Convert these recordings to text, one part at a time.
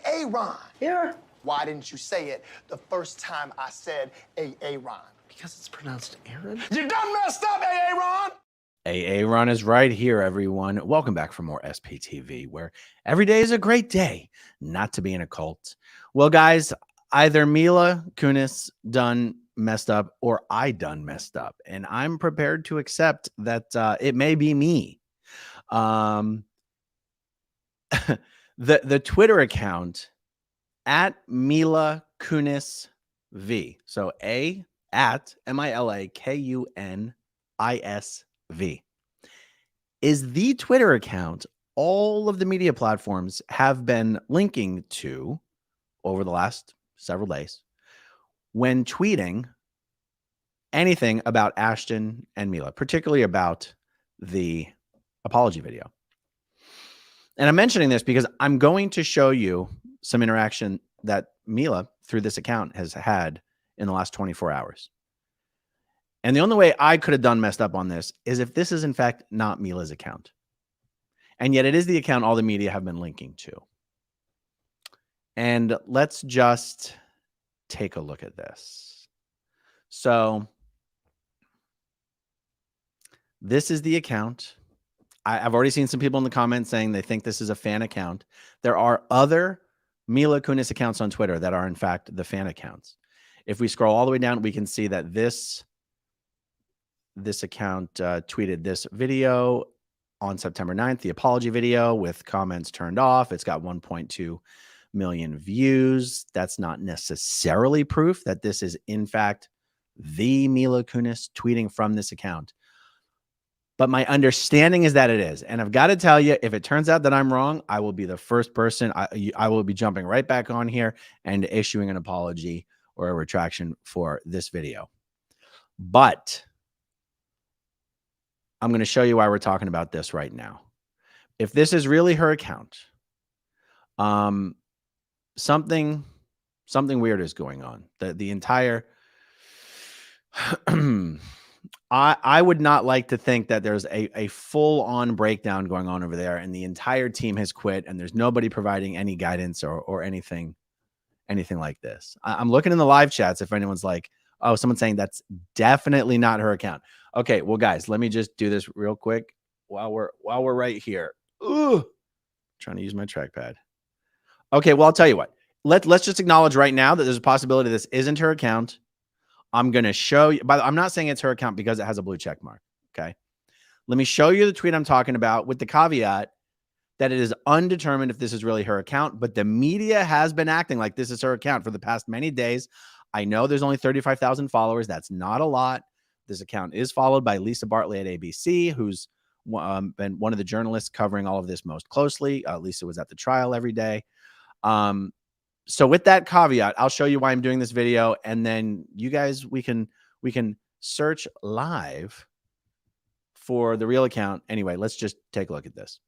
Aaron. Yeah. Why didn't you say it the first time I said Aaron? Because it's pronounced Aaron? You done messed up, Aaron! Aaron is right here, everyone. Welcome back for more SPTV, where every day is a great day not to be in a cult. Well, guys, either Mila Kunis done messed up or I done messed up, and I'm prepared to accept that it may be me. The Twitter account at Mila Kunis V. So A at MILAKUNISV is the Twitter account all of the media platforms have been linking to over the last several days when tweeting anything about Ashton and Mila, particularly about the apology video. And I'm mentioning this because I'm going to show you some interaction that Mila through this account has had in the last 24 hours. And the only way I could have done messed up on this is if this is in fact not Mila's account. And yet it is the account all the media have been linking to. And let's just take a look at this. So this is the account. I've already seen some people in the comments saying they think this is a fan account. There are other Mila Kunis accounts on Twitter that are in fact the fan accounts. If we scroll all the way down, we can see that this account tweeted this video on September 9th, the apology video with comments turned off. It's got 1.2 million views. That's not necessarily proof that this is in fact the Mila Kunis tweeting from this account. But my understanding is that it is. And I've got to tell you, if it turns out that I'm wrong, I will be the first person. I will be jumping right back on here and issuing an apology or a retraction for this video. But I'm going to show you why we're talking about this right now. If this is really her account, something weird is going on. The entire I would not like to think that there's a full-on breakdown going on over there and the entire team has quit and there's nobody providing any guidance or anything like this. I'm looking in the live chats if anyone's like, oh, someone's saying that's definitely not her account. Okay, well, guys, let me just do this real quick while we're right here. Ooh, trying to use my trackpad. Okay, well, I'll tell you what. Let's just acknowledge right now that there's a possibility this isn't her account. I'm going to show you, but I'm not saying it's her account because it has a blue check mark. Okay. Let me show you the tweet I'm talking about with the caveat that it is undetermined if this is really her account, but the media has been acting like this is her account for the past many days. I know there's only 35,000 followers. That's not a lot. This account is followed by Lisa Bartley at ABC, who's been one of the journalists covering all of this most closely. Lisa was at the trial every day. So with that caveat, I'll show you why I'm doing this video. And then you guys, we can search live for the real account. Anyway, let's just take a look at this.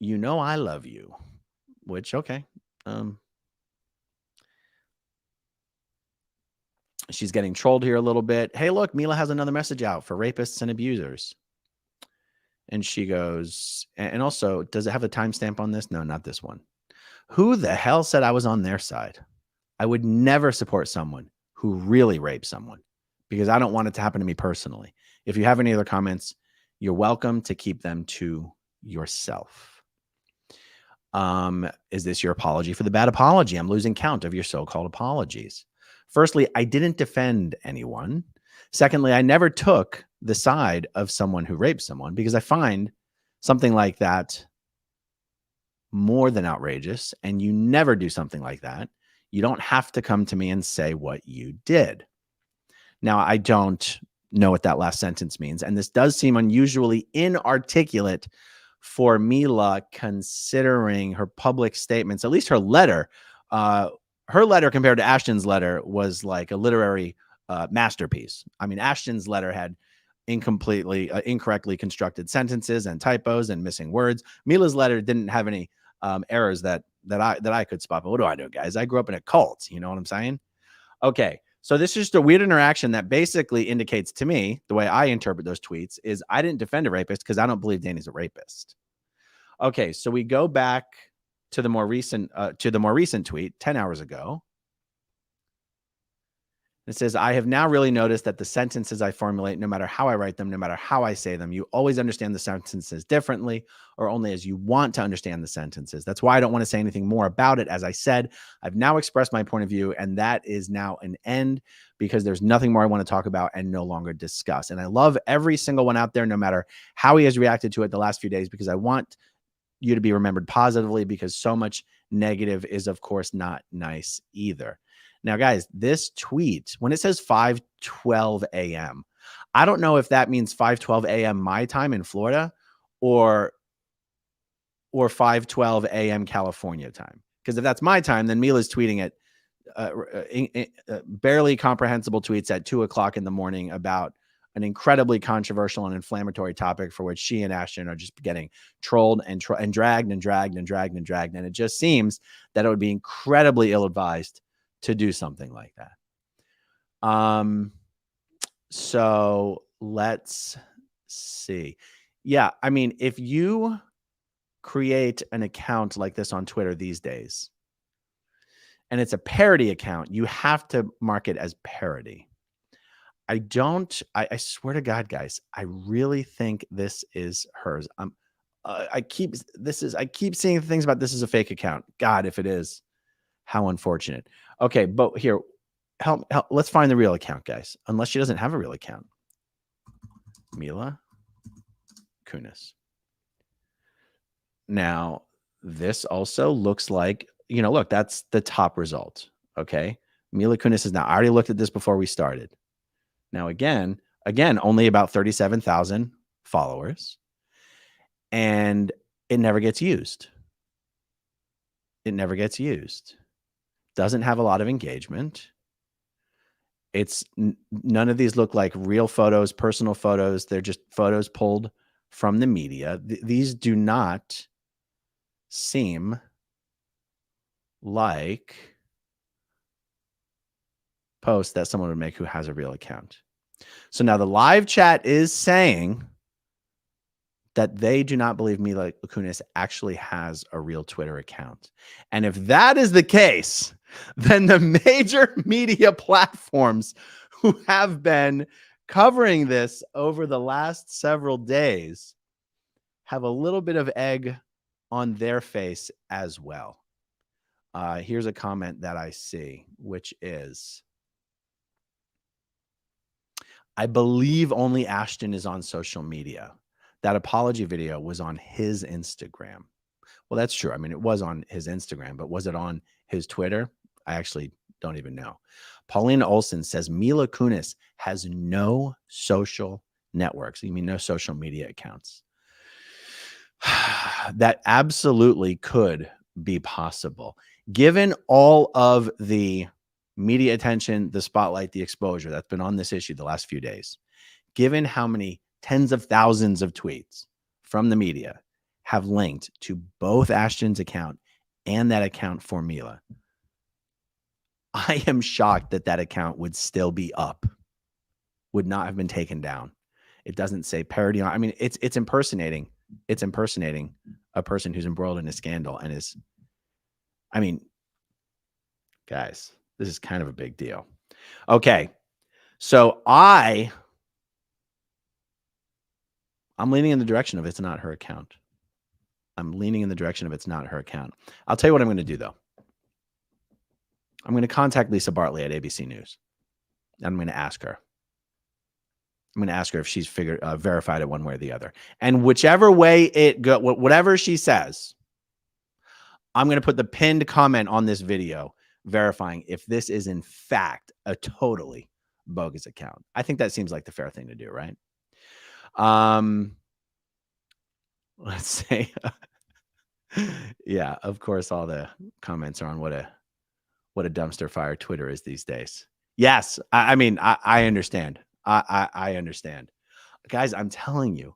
You know, I love you, which, okay. She's getting trolled here a little bit. Hey, look, Mila has another message out for rapists and abusers. And she goes, and also, does it have a timestamp on this? No, not this one. Who the hell said I was on their side? I would never support someone who really rapes someone because I don't want it to happen to me personally. If you have any other comments, you're welcome to keep them to yourself. Is this your apology for the bad apology? I'm losing count of your so-called apologies. Firstly, I didn't defend anyone. Secondly, I never took the side of someone who raped someone because I find something like that more than outrageous, and you never do something like that. You don't have to come to me and say what you did. Now, I don't know what that last sentence means, and this does seem unusually inarticulate for Mila, considering her public statements, at least her letter. Her letter compared to Ashton's letter was like a literary masterpiece. I mean, Ashton's letter had incorrectly constructed sentences and typos and missing words. Mila's letter didn't have any errors that I could spot. But what do I know, guys? I grew up in a cult. You know what I'm saying? Okay. So this is just a weird interaction that basically indicates to me, the way I interpret those tweets is I didn't defend a rapist because I don't believe Danny's a rapist. Okay. So we go back to the more recent tweet 10 hours ago. It says, I have now really noticed that the sentences I formulate, no matter how I write them, no matter how I say them, you always understand the sentences differently or only as you want to understand the sentences. That's why I don't want to say anything more about it. As I said, I've now expressed my point of view, and that is now an end because there's nothing more I want to talk about and no longer discuss. And I love every single one out there, no matter how he has reacted to it the last few days, because I want you to be remembered positively, because so much negative is, of course, not nice either. Now, guys, this tweet, when it says 5:12 a.m., I don't know if that means 5:12 a.m. my time in Florida or 5:12 a.m. California time. Because if that's my time, then Mila's tweeting at barely comprehensible tweets at 2 o'clock in the morning about an incredibly controversial and inflammatory topic for which she and Ashton are just getting trolled and dragged and dragged and dragged and dragged. And it just seems that it would be incredibly ill-advised to do something like that. So let's see. Yeah, I mean, if you create an account like this on Twitter these days, and it's a parody account, you have to mark it as parody. I swear to God, guys, I really think this is hers. I keep seeing things about this as a fake account. God, if it is, how unfortunate. Okay, but here, help. Let's find the real account, guys. Unless she doesn't have a real account. Mila Kunis. Now, this also looks like, look, that's the top result. Okay. Mila Kunis is now, I already looked at this before we started. Now, again, only about 37,000 followers, and it never gets used. It never gets used. Doesn't have a lot of engagement. It's none of these look like real photos, personal photos. They're just photos pulled from the media. These do not seem like posts that someone would make who has a real account. So now the live chat is saying that they do not believe Mila Kunis actually has a real Twitter account. And if that is the case, then the major media platforms who have been covering this over the last several days have a little bit of egg on their face as well. Here's a comment that I see, which is, I believe only Ashton is on social media. That apology video was on his Instagram. Well, that's true. I mean, it was on his Instagram, but was it on his Twitter? I actually don't even know. Pauline Olson says Mila Kunis has no social networks. You mean no social media accounts? That absolutely could be possible. Given all of the media attention, the spotlight, the exposure that's been on this issue the last few days, given how many tens of thousands of tweets from the media have linked to both Ashton's account and that account for Mila, I am shocked that that account would still be up, would not have been taken down. It doesn't say parody on. I mean, it's impersonating. It's impersonating a person who's embroiled in a scandal and is, I mean, guys, this is kind of a big deal. Okay. So I'm leaning in the direction of it's not her account. I'm leaning in the direction of it's not her account. I'll tell you what I'm going to do, though. I'm going to contact Lisa Bartley at ABC News. And I'm going to ask her. I'm going to ask her if she's verified it one way or the other. And whichever way it goes, whatever she says, I'm going to put the pinned comment on this video verifying if this is in fact a totally bogus account. I think that seems like the fair thing to do, right? Let's say, yeah, of course, all the comments are on what a dumpster fire Twitter is these days. Yes, I mean, I understand. I understand. Guys, I'm telling you,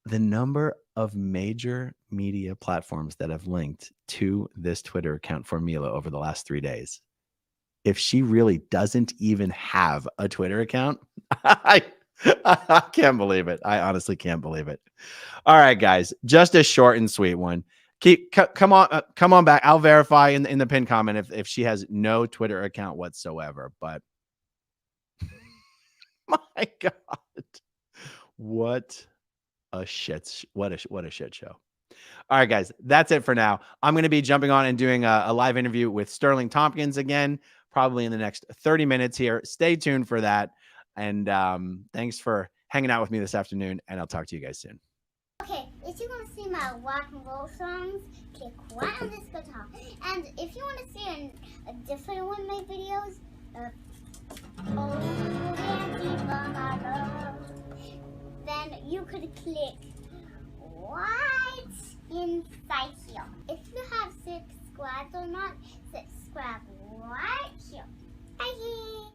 the number of major media platforms that have linked to this Twitter account for Mila over the last 3 days, if she really doesn't even have a Twitter account, I can't believe it. I honestly can't believe it. All right, guys, just a short and sweet one. Come on back. I'll verify in the pinned comment if she has no Twitter account whatsoever. But my God, what a shit show. All right, guys, that's it for now. I'm going to be jumping on and doing a live interview with Sterling Tompkins again, probably in the next 30 minutes here. Stay tuned for that. And thanks for hanging out with me this afternoon, and I'll talk to you guys soon. Okay, if you want to see my rock and roll songs, click right on this guitar. And if you want to see a different one of my videos, then you could click right inside here. If you have subscribed or not, subscribe right here. Bye.